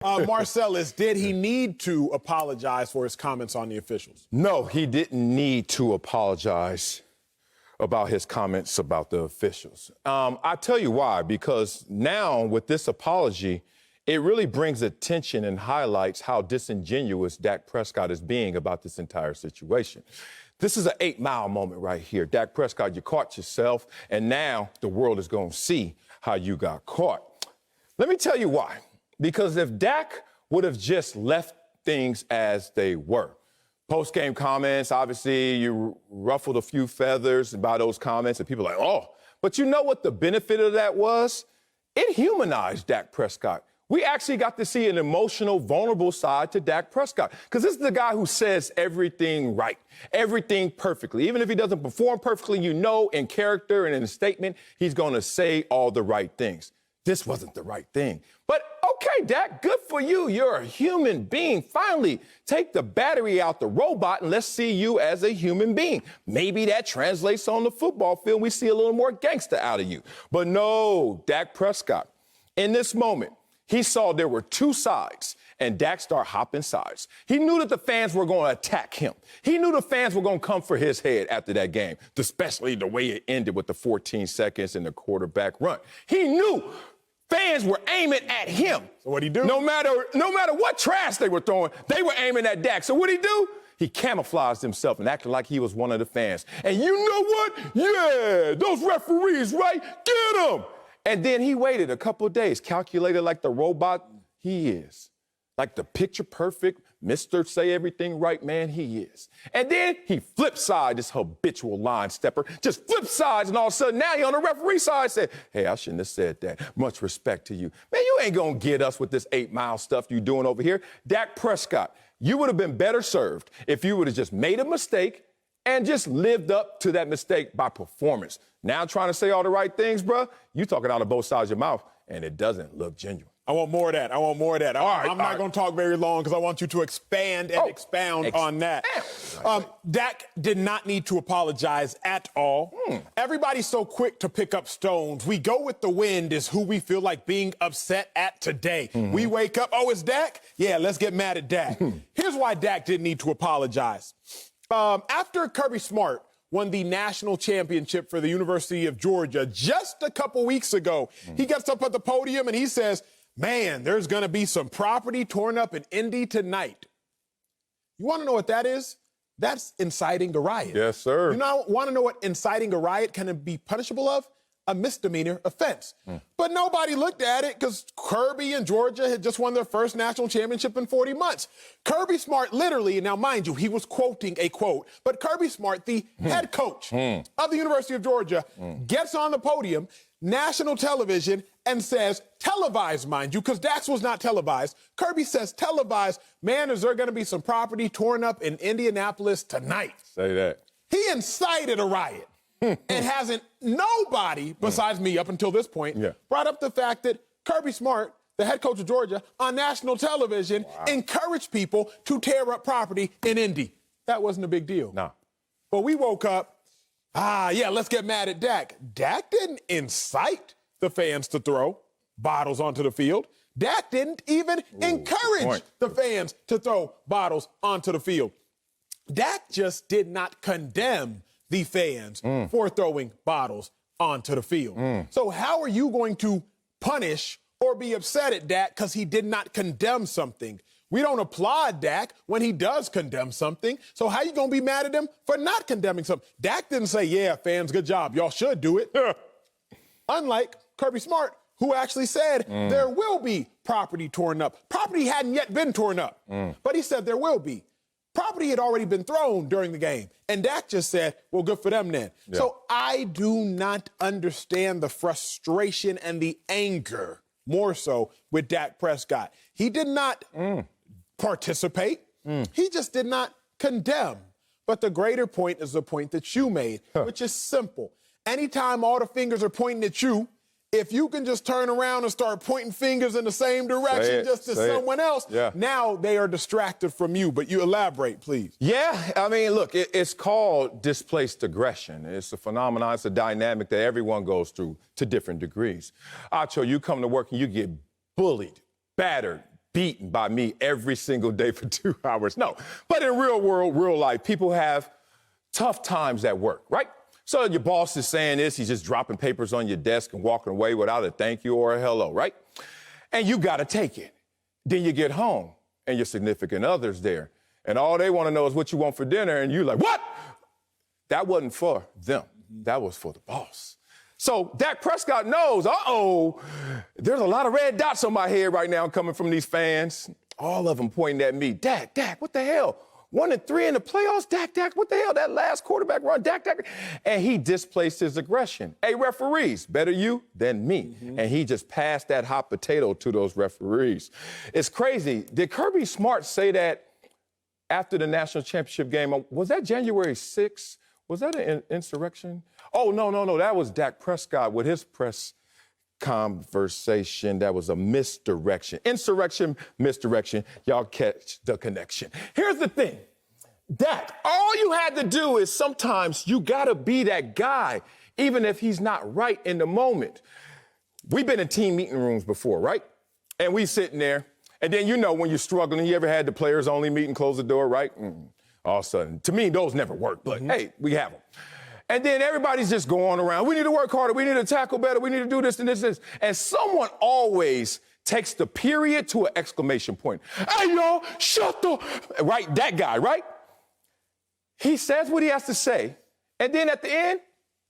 Marcellus, did he need to apologize for his comments on the officials? No, he didn't need to apologize about his comments about the officials. I tell you why, because now with this apology, it really brings attention and highlights how disingenuous Dak Prescott is being about this entire situation. This is an 8-mile moment right here. Dak Prescott, you caught yourself, and now the world is going to see how you got caught. Let me tell you why. Because if Dak would have just left things as they were, post-game comments, obviously you ruffled a few feathers by those comments, and people are like, oh. But you know what the benefit of that was? It humanized Dak Prescott. We actually got to see an emotional, vulnerable side to Dak Prescott. Because this is the guy who says everything right, everything perfectly. Even if he doesn't perform perfectly, you know in character and in a statement, he's going to say all the right things. This wasn't the right thing. But okay, Dak, good for you. You're a human being. Finally, take the battery out the robot and let's see you as a human being. Maybe that translates on the football field. We see a little more gangster out of you. But no, Dak Prescott, in this moment, he saw there were two sides, and Dak started hopping sides. He knew that the fans were going to attack him. He knew the fans were going to come for his head after that game, especially the way it ended with the 14 seconds and the quarterback run. He knew fans were aiming at him. So what'd he do? No matter what trash they were throwing, they were aiming at Dak. So what'd he do? He camouflaged himself and acted like he was one of the fans. And you know what? Yeah, those referees, right? Get them! And then he waited a couple of days, calculated like the robot he is. Like the picture-perfect, Mr. Say Everything Right man he is. And then he flipped side, this habitual line stepper, just flipped sides, and all of a sudden now he on the referee side said, hey, I shouldn't have said that. Much respect to you. Man, you ain't gonna get us with this 8-mile stuff you doing over here. Dak Prescott, you would have been better served if you would have just made a mistake and just lived up to that mistake by performance. Now trying to say all the right things, bruh, you talking out of both sides of your mouth, and it doesn't look genuine. I want more of that. I'm not going to talk very long because I want you to expand and expound on that. Dak did not need to apologize at all. Everybody's so quick to pick up stones. We go with the wind is who we feel like being upset at today. We wake up, oh, it's Dak? Yeah, let's get mad at Dak. Here's why Dak didn't need to apologize. After Kirby Smart won the national championship for the University of Georgia just a couple weeks ago, he gets up at the podium and he says, man, there's going to be some property torn up in Indy tonight. You want to know what that is? That's inciting a riot. Yes, sir. You want to know what inciting a riot can be punishable of? A misdemeanor offense. But nobody looked at it because Kirby and Georgia had just won their first national championship in 40 months. Kirby Smart literally, now mind you, he was quoting a quote, but Kirby Smart, the head coach of the University of Georgia, gets on the podium, national television, and says, televised, mind you, because Dax was not televised. Kirby says, televised, man, is there going to be some property torn up in Indianapolis tonight? Say that. He incited a riot. And hasn't nobody, besides me up until this point, brought up the fact that Kirby Smart, the head coach of Georgia, on national television, encouraged people to tear up property in Indy. That wasn't a big deal. No. But we woke up, let's get mad at Dak. Dak didn't incite the fans to throw bottles onto the field. Dak didn't even encourage the fans to throw bottles onto the field. Dak just did not condemn the fans for throwing bottles onto the field. So how are you going to punish or be upset at Dak because he did not condemn something? We don't applaud Dak when he does condemn something. So how you going to be mad at him for not condemning something? Dak didn't say, yeah, fans, good job. Y'all should do it. Unlike Kirby Smart, who actually said there will be property torn up. Property hadn't yet been torn up, but he said there will be. Property had already been thrown during the game. And Dak just said, well, good for them then. Yeah. So I do not understand the frustration and the anger more so with Dak Prescott. He did not participate. He just did not condemn. But the greater point is the point that you made, which is simple. Anytime all the fingers are pointing at you, if you can just turn around and start pointing fingers in the same direction just to someone else, now they are distracted from you. But you elaborate, please. Yeah, I mean, look, it's called displaced aggression. It's a phenomenon, it's a dynamic that everyone goes through to different degrees. Acho, you come to work and you get bullied, battered, beaten by me every single day for 2 hours. No, but in real world, real life, people have tough times at work, right? So your boss is saying this, he's just dropping papers on your desk and walking away without a thank you or a hello, right? And you got to take it. Then you get home and your significant other's there. And all they want to know is what you want for dinner. And you're like, what? That wasn't for them. That was for the boss. So Dak Prescott knows, there's a lot of red dots on my head right now coming from these fans. All of them pointing at me. Dak, what the hell? 1-3 in the playoffs? Dak, what the hell? That last quarterback run, Dak. And he displaced his aggression. Hey, referees, better you than me. And he just passed that hot potato to those referees. It's crazy. Did Kirby Smart say that after the national championship game? Was that January 6th? Was that an insurrection? Oh, no. That was Dak Prescott with his press conversation. That was a misdirection. Insurrection, misdirection. Y'all catch the connection. Here's the thing. Dak, all you had to do is sometimes you got to be that guy, even if he's not right in the moment. We've been in team meeting rooms before, right? And we sitting there. And then, when you're struggling, you ever had the players only meeting, close the door, right? All of a sudden. To me, those never work, but hey, we have them. And then everybody's just going around. We need to work harder. We need to tackle better. We need to do this and this and this. And someone always takes the period to an exclamation point. Hey, y'all, shut the... Right? That guy, right? He says what he has to say. And then at the end,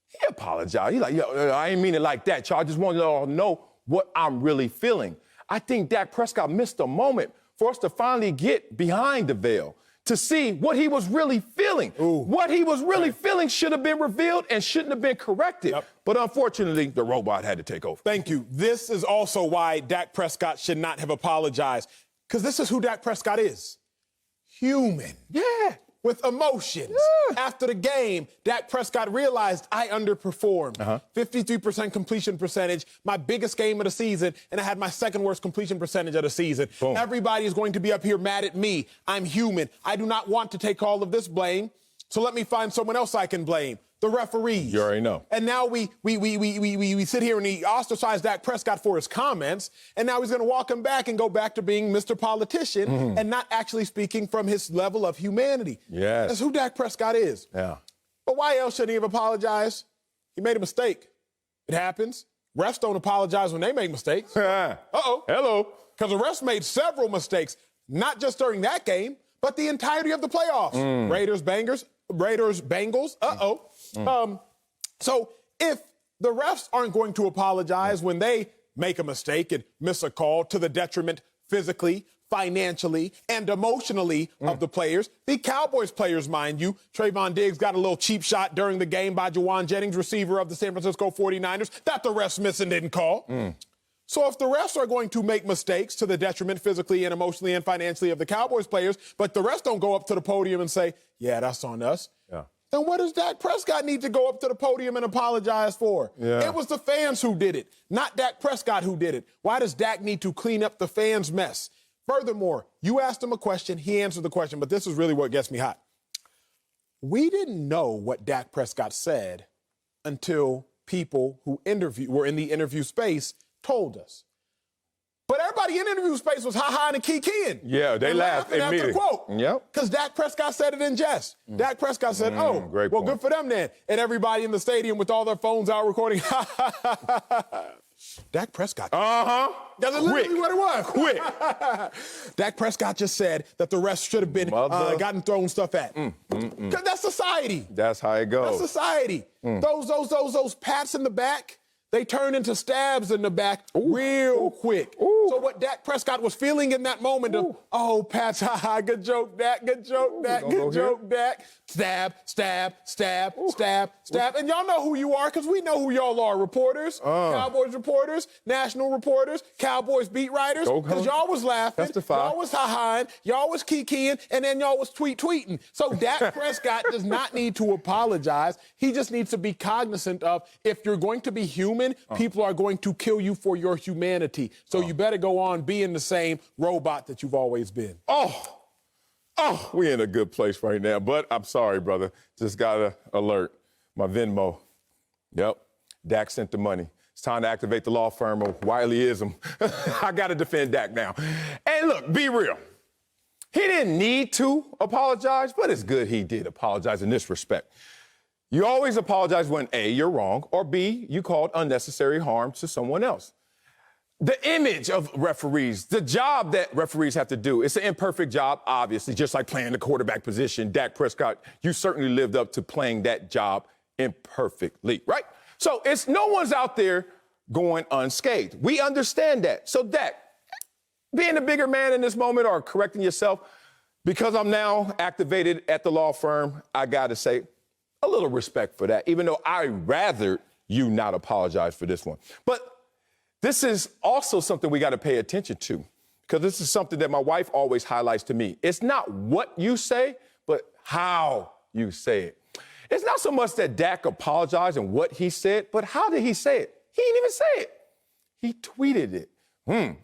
he apologized. He's like, I ain't mean it like that, y'all. I just want y'all to know what I'm really feeling. I think Dak Prescott missed a moment for us to finally get behind the veil, to see what he was really feeling. What he was really feeling should have been revealed and shouldn't have been corrected. But unfortunately, the robot had to take over. Thank you. This is also why Dak Prescott should not have apologized, because this is who Dak Prescott is. Human. Yeah. With emotions. Yeah. After the game, Dak Prescott realized I underperformed. 53% completion percentage, my biggest game of the season, and I had my second worst completion percentage of the season. Boom. Everybody is going to be up here mad at me. I'm human. I do not want to take all of this blame, so let me find someone else I can blame. The referees. You already know. And now we sit here and we ostracize Dak Prescott for his comments, and now he's going to walk him back and go back to being Mr. Politician and not actually speaking from his level of humanity. Yes. That's who Dak Prescott is. Yeah. But why else should he have apologized? He made a mistake. It happens. Refs don't apologize when they make mistakes. Hello. Because the refs made several mistakes, not just during that game, but the entirety of the playoffs. Raiders, Bengals. So if the refs aren't going to apologize when they make a mistake and miss a call to the detriment physically, financially, and emotionally of the players, the Cowboys players, mind you, Trayvon Diggs got a little cheap shot during the game by Jawan Jennings, receiver of the San Francisco 49ers, that the refs missed and didn't call. So if the refs are going to make mistakes to the detriment physically and emotionally and financially of the Cowboys players, but the refs don't go up to the podium and say, yeah, that's on us, then what does Dak Prescott need to go up to the podium and apologize for? It was the fans who did it, not Dak Prescott who did it. Why does Dak need to clean up the fans' mess? Furthermore, you asked him a question, he answered the question, but this is really what gets me hot. We didn't know what Dak Prescott said until people who were in the interview space told us. But everybody in interview space was ha-ha and kikiing. Yeah, they laughed after the quote. Yep. Because Dak Prescott said it in jest. Dak Prescott said, great point. Good for them then. And everybody in the stadium with all their phones out recording, Dak Prescott. That's literally what it was. Quick. Dak Prescott just said that the refs should have been gotten thrown stuff at. Because that's society. That's how it goes. That's society. Those pats in the back, they turn into stabs in the back real quick. So what Dak Prescott was feeling in that moment of, pats, good joke, Dak, good joke, Dak, good joke, Dak. Stab, stab, stab, stab, stab. And y'all know who you are because we know who y'all are. Reporters, Cowboys reporters, national reporters, Cowboys beat writers. Because y'all was laughing, y'all was ha-haing, y'all was kikiing, and then y'all was tweeting. So Dak Prescott does not need to apologize. He just needs to be cognizant of if you're going to be human, people are going to kill you for your humanity. So you better go on being the same robot that you've always been. We in a good place right now, but I'm sorry, brother. Just got an alert. My Venmo. Yep. Dak sent the money. It's time to activate the law firm of Wileyism. I got to defend Dak now. And look, be real. He didn't need to apologize, but it's good he did apologize in this respect. You always apologize when A, you're wrong, or B, you caused unnecessary harm to someone else. The image of referees, the job that referees have to do, it's an imperfect job, obviously, just like playing the quarterback position. Dak Prescott, you certainly lived up to playing that job imperfectly, right? So it's no one's out there going unscathed. We understand that. So Dak, being a bigger man in this moment or correcting yourself, because I'm now activated at the law firm, I got to say a little respect for that, even though I rather you not apologize for this one. But this is also something we got to pay attention to, because this is something that my wife always highlights to me. It's not what you say, but how you say it. It's not so much that Dak apologized and what he said, but how did he say it? He didn't even say it. He tweeted it.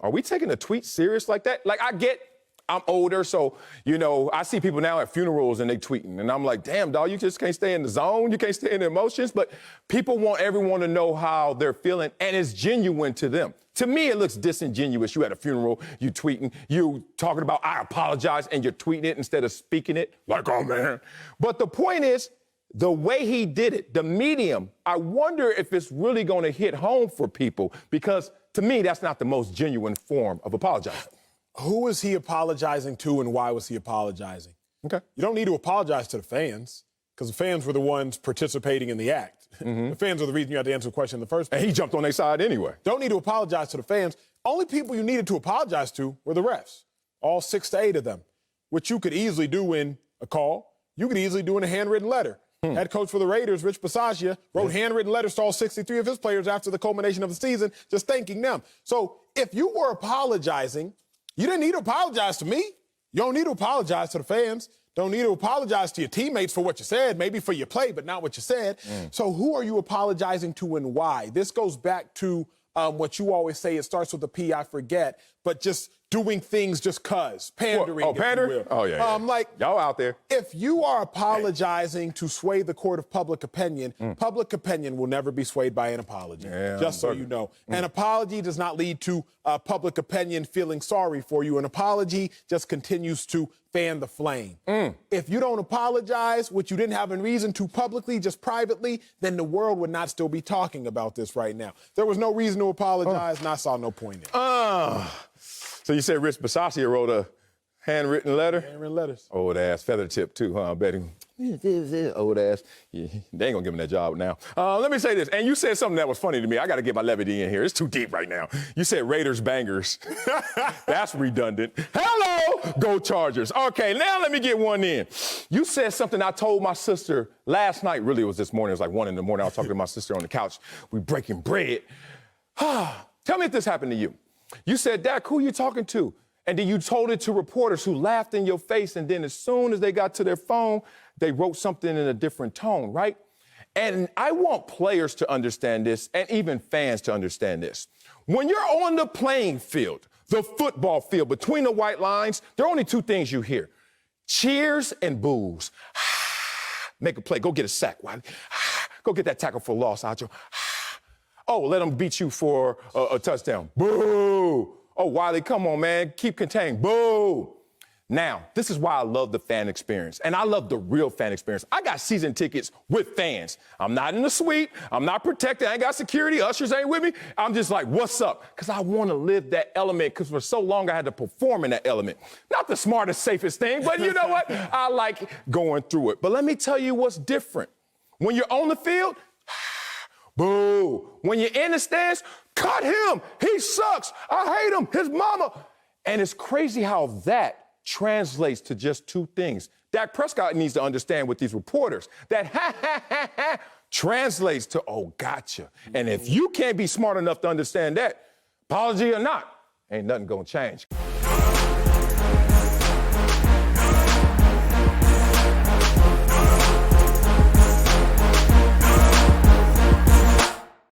Are we taking a tweet serious like that? Like, I get I'm older, so, you know, I see people now at funerals and they tweeting, and I'm like, damn, dog, you just can't stay in the zone. You can't stay in the emotions. But people want everyone to know how they're feeling, and it's genuine to them. To me, it looks disingenuous. You at a funeral, you tweeting, you talking about, I apologize, and you're tweeting it instead of speaking it. Like, oh, man. But the point is, the way he did it, the medium, I wonder if it's really going to hit home for people, because to me, that's not the most genuine form of apologizing. Who was he apologizing to, and why was he apologizing? Okay. You don't need to apologize to the fans, because the fans were the ones participating in the act. Mm-hmm. The fans are the reason you had to answer the question in the first place. And he jumped on their side anyway. Don't need to apologize to the fans. Only people you needed to apologize to were the refs, all 6 to 8 of them, which you could easily do in a call. You could easily do in a handwritten letter. Head coach for the Raiders, Rich Bisaccia, wrote handwritten letters to all 63 of his players after the culmination of the season, just thanking them. So if you were apologizing, you didn't need to apologize to me. You don't need to apologize to the fans. Don't need to apologize to your teammates for what you said, maybe for your play, but not what you said. So who are you apologizing to and why? This goes back to what you always say, it starts with a P, I forget, but just doing things just cuz, pandering. Oh, pandering? Oh, yeah. Like, y'all out there. If you are apologizing to sway the court of public opinion will never be swayed by an apology, just so you know. An apology does not lead to public opinion feeling sorry for you. An apology just continues to fan the flame. If you don't apologize, which you didn't have a reason to publicly, just privately, then the world would not still be talking about this right now. There was no reason to apologize, and I saw no point in it. So you said Rich Bisaccia wrote a handwritten letter? Handwritten letters. Old ass, feather tip too, huh? I bet him. Old ass. Yeah, they ain't gonna give him that job now. Let me say this, and you said something that was funny to me. I gotta get my levity in here. It's too deep right now. You said Raiders bangers. That's redundant. Hello, go Chargers. Okay, now let me get one in. You said something I told my sister last night. Really, it was this morning. It was like 1 in the morning. I was talking to my sister on the couch. We breaking bread. Tell me if this happened to you. You said, Dak, who are you talking to? And then you told it to reporters who laughed in your face, and then as soon as they got to their phone, they wrote something in a different tone, right? And I want players to understand this, and even fans to understand this. When you're on the playing field, the football field, between the white lines, there are only 2 things you hear: cheers and boos. Make a play. Go get a sack, Wiley. Go get that tackle for a loss, Acho. Oh, let them beat you for a touchdown. Boo! Oh, Wiley, come on, man. Keep contained. Boo! Now, this is why I love the fan experience, and I love the real fan experience. I got season tickets with fans. I'm not in the suite. I'm not protected. I ain't got security. Ushers ain't with me. I'm just like, what's up? Because I want to live that element, because for so long I had to perform in that element. Not the smartest, safest thing, but you know what? I like going through it. But let me tell you what's different. When you're on the field, boo. When you're in the stands, cut him. He sucks. I hate him. His mama. And it's crazy how that translates to just 2 things. Dak Prescott needs to understand with these reporters that translates to, oh, gotcha. And if you can't be smart enough to understand that, apology or not, ain't nothing gonna change.